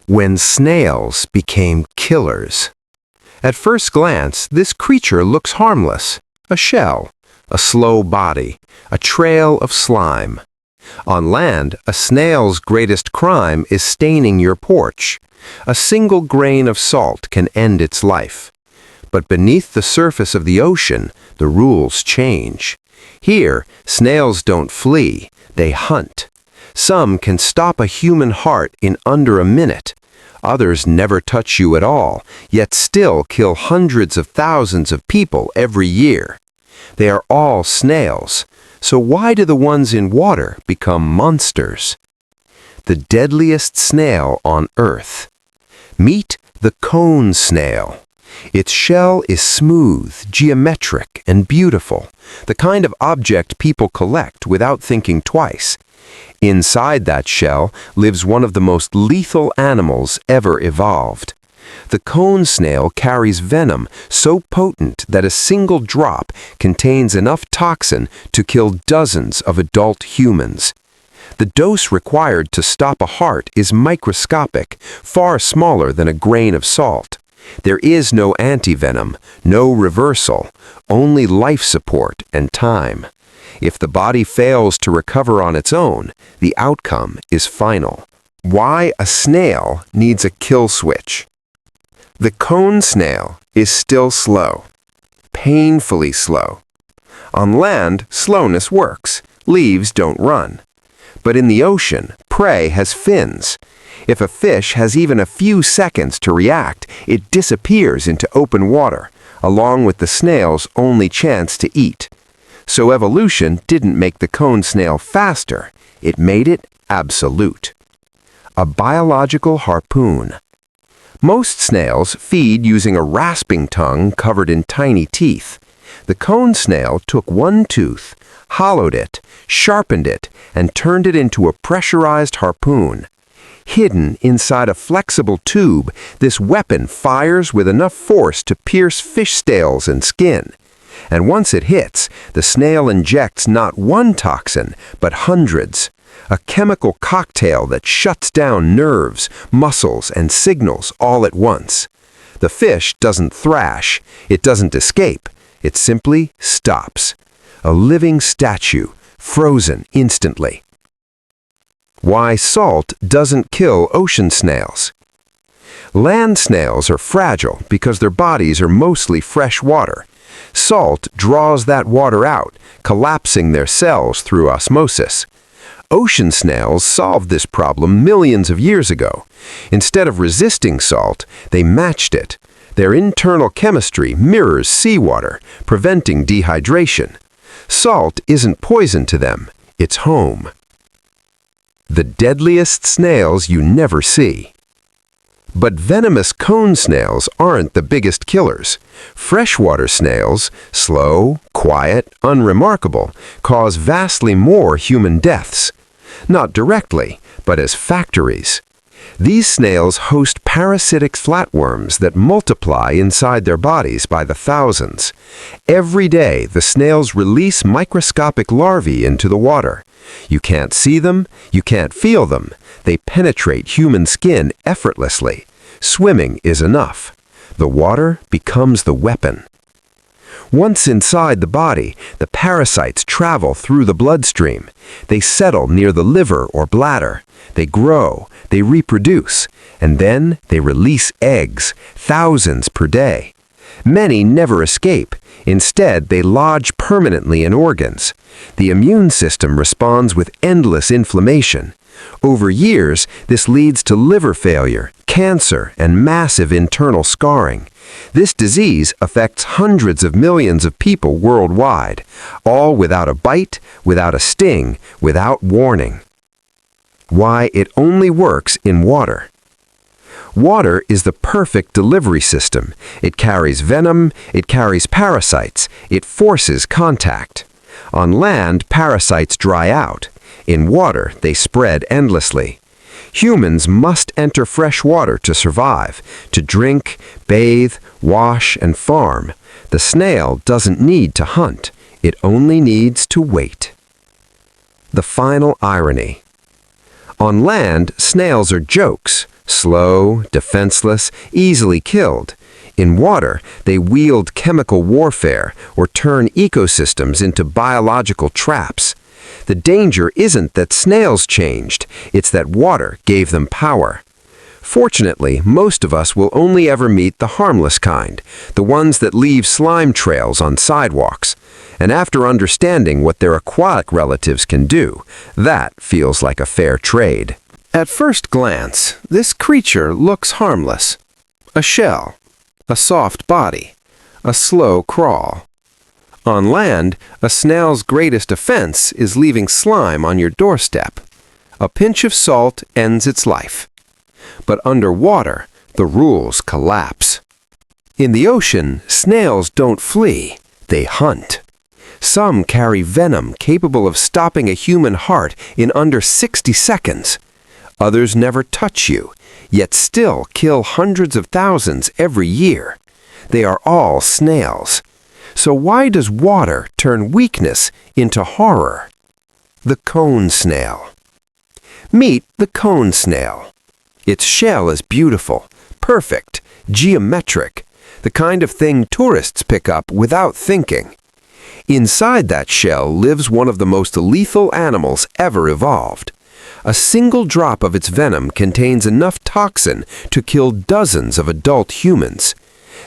when snails became killers. At first glance, this creature looks harmless. A shell, a slow body, a trail of slime. On land, a snail's greatest crime is staining your porch. A single grain of salt can end its life. But beneath the surface of the ocean, the rules change. Here, snails don't flee, they hunt. Some can stop a human heart in under a minute. Others never touch you at all, yet still kill hundreds of thousands of people every year. They are all snails, so why do the ones in water become monsters? The deadliest snail on Earth. Meet the cone snail. Its shell is smooth, geometric, and beautiful, the kind of object people collect without thinking twice. Inside that shell lives one of the most lethal animals ever evolved. The cone snail carries venom so potent that a single drop contains enough toxin to kill dozens of adult humans. The dose required to stop a heart is microscopic, far smaller than a grain of salt. There is no antivenom, no reversal, only life support and time. If the body fails to recover on its own, the outcome is final. Why a snail needs a kill switch. The cone snail is still slow, painfully slow. On land, slowness works. Leaves don't run. But in the ocean, prey has fins. If a fish has even a few seconds to react, it disappears into open water, along with the snail's only chance to eat. So evolution didn't make the cone snail faster, it made it absolute. A biological harpoon. Most snails feed using a rasping tongue covered in tiny teeth. The cone snail took one tooth, hollowed it, sharpened it, and turned it into a pressurized harpoon. Hidden inside a flexible tube, this weapon fires with enough force to pierce fish scales and skin. And once it hits, the snail injects not one toxin, but hundreds. A chemical cocktail that shuts down nerves, muscles, and signals all at once. The fish doesn't thrash, it doesn't escape, it simply stops. A living statue, frozen instantly. Why salt doesn't kill ocean snails. Land snails are fragile because their bodies are mostly fresh water. Salt draws that water out, collapsing their cells through osmosis. Ocean snails solved this problem millions of years ago. Instead of resisting salt, they matched it. Their internal chemistry mirrors seawater, preventing dehydration. Salt isn't poison to them, it's home. The deadliest snails you never see. But venomous cone snails aren't the biggest killers. Freshwater snails, slow, quiet, unremarkable, cause vastly more human deaths. Not directly, but as factories. These snails host parasitic flatworms that multiply inside their bodies by the thousands. Every day, the snails release microscopic larvae into the water. You can't see them, you can't feel them. They penetrate human skin effortlessly. Swimming is enough. The water becomes the weapon. Once inside the body, the parasites travel through the bloodstream. They settle near the liver or bladder. They grow, they reproduce, and then they release eggs, thousands per day. Many never escape. Instead, they lodge permanently in organs. The immune system responds with endless inflammation. Over years, this leads to liver failure, cancer, and massive internal scarring. This disease affects hundreds of millions of people worldwide, all without a bite, without a sting, without warning. Why it only works in water. Water is the perfect delivery system. It carries venom, it carries parasites, it forces contact. On land, parasites dry out. In water, they spread endlessly. Humans must enter fresh water to survive, to drink, bathe, wash, and farm. The snail doesn't need to hunt. It only needs to wait. The final irony. On land, snails are jokes, Slow, defenseless, easily killed. In water, they wield chemical warfare or turn ecosystems into biological traps. The danger isn't that snails changed, it's that water gave them power. Fortunately, most of us will only ever meet the harmless kind, the ones that leave slime trails on sidewalks. And after understanding what their aquatic relatives can do, that feels like a fair trade. At first glance, this creature looks harmless. A shell, a soft body, a slow crawl. On land, a snail's greatest offense is leaving slime on your doorstep. A pinch of salt ends its life. But underwater, the rules collapse. In the ocean, snails don't flee, they hunt. Some carry venom capable of stopping a human heart in under 60 seconds. Others never touch you, yet still kill hundreds of thousands every year. They are all snails. So why does water turn weakness into horror? The cone snail. Meet the cone snail. Its shell is beautiful, perfect, geometric, the kind of thing tourists pick up without thinking. Inside that shell lives one of the most lethal animals ever evolved. A single drop of its venom contains enough toxin to kill dozens of adult humans.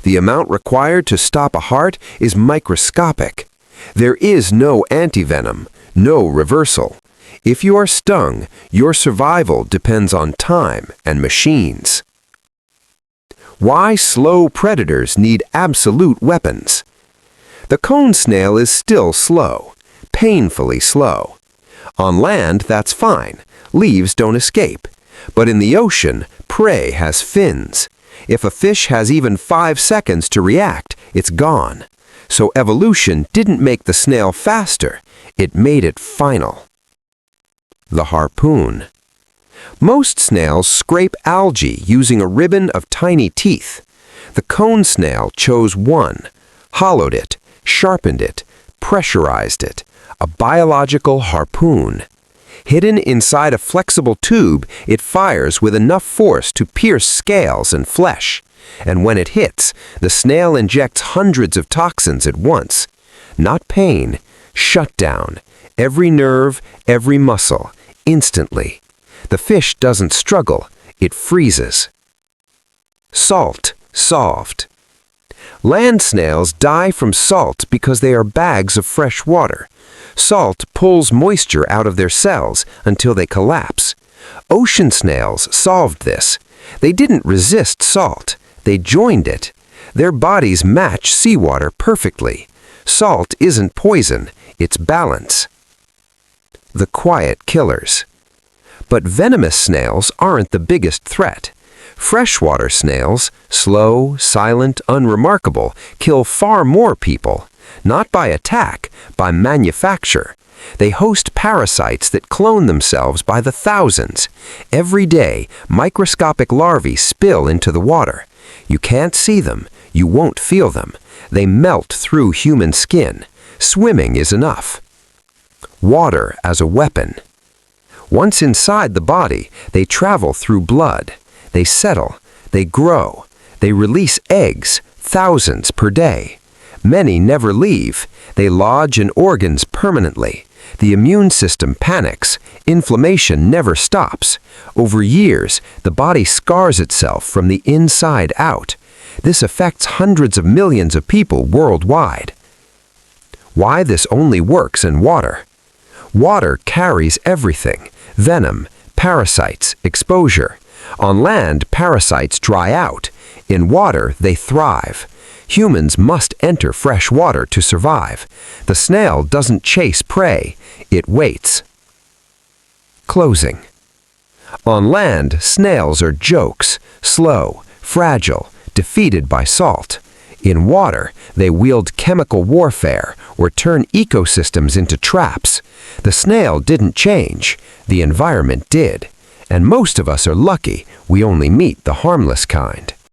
The amount required to stop a heart is microscopic. There is no antivenom, no reversal. If you are stung, your survival depends on time and machines. Why slow predators need absolute weapons? The cone snail is still slow, painfully slow. On land, that's fine. Leaves don't escape. But in the ocean, prey has fins. If a fish has even 5 seconds to react, it's gone. So evolution didn't make the snail faster, it made it final. The harpoon. Most snails scrape algae using a ribbon of tiny teeth. The cone snail chose one, hollowed it, sharpened it, pressurized it, a biological harpoon. Hidden inside a flexible tube, it fires with enough force to pierce scales and flesh. And when it hits, the snail injects hundreds of toxins at once. Not pain, shutdown. Every nerve, every muscle, instantly. The fish doesn't struggle, it freezes. Salt solved. Land snails die from salt because they are bags of fresh water. Salt pulls moisture out of their cells until they collapse. Ocean snails solved this. They didn't resist salt. They joined it. Their bodies match seawater perfectly. Salt isn't poison, it's balance. The quiet killers. But venomous snails aren't the biggest threat. Freshwater snails, slow, silent, unremarkable, kill far more people. Not by attack, by manufacture. They host parasites that clone themselves by the thousands. Every day, microscopic larvae spill into the water. You can't see them, you won't feel them. They melt through human skin. Swimming is enough. Water as a weapon. Once inside the body, they travel through blood. They settle, they grow, they release eggs, thousands per day. Many never leave. They lodge in organs permanently. The immune system panics. Inflammation never stops. Over years, the body scars itself from the inside out. This affects hundreds of millions of people worldwide. Why this only works in water? Water carries everything: venom, parasites, exposure. On land, parasites dry out. In water, they thrive. Humans must enter fresh water to survive. The snail doesn't chase prey, it waits. Closing. On land, snails are jokes, slow, fragile, defeated by salt. In water, they wield chemical warfare or turn ecosystems into traps. The snail didn't change, the environment did. And most of us are lucky we only meet the harmless kind.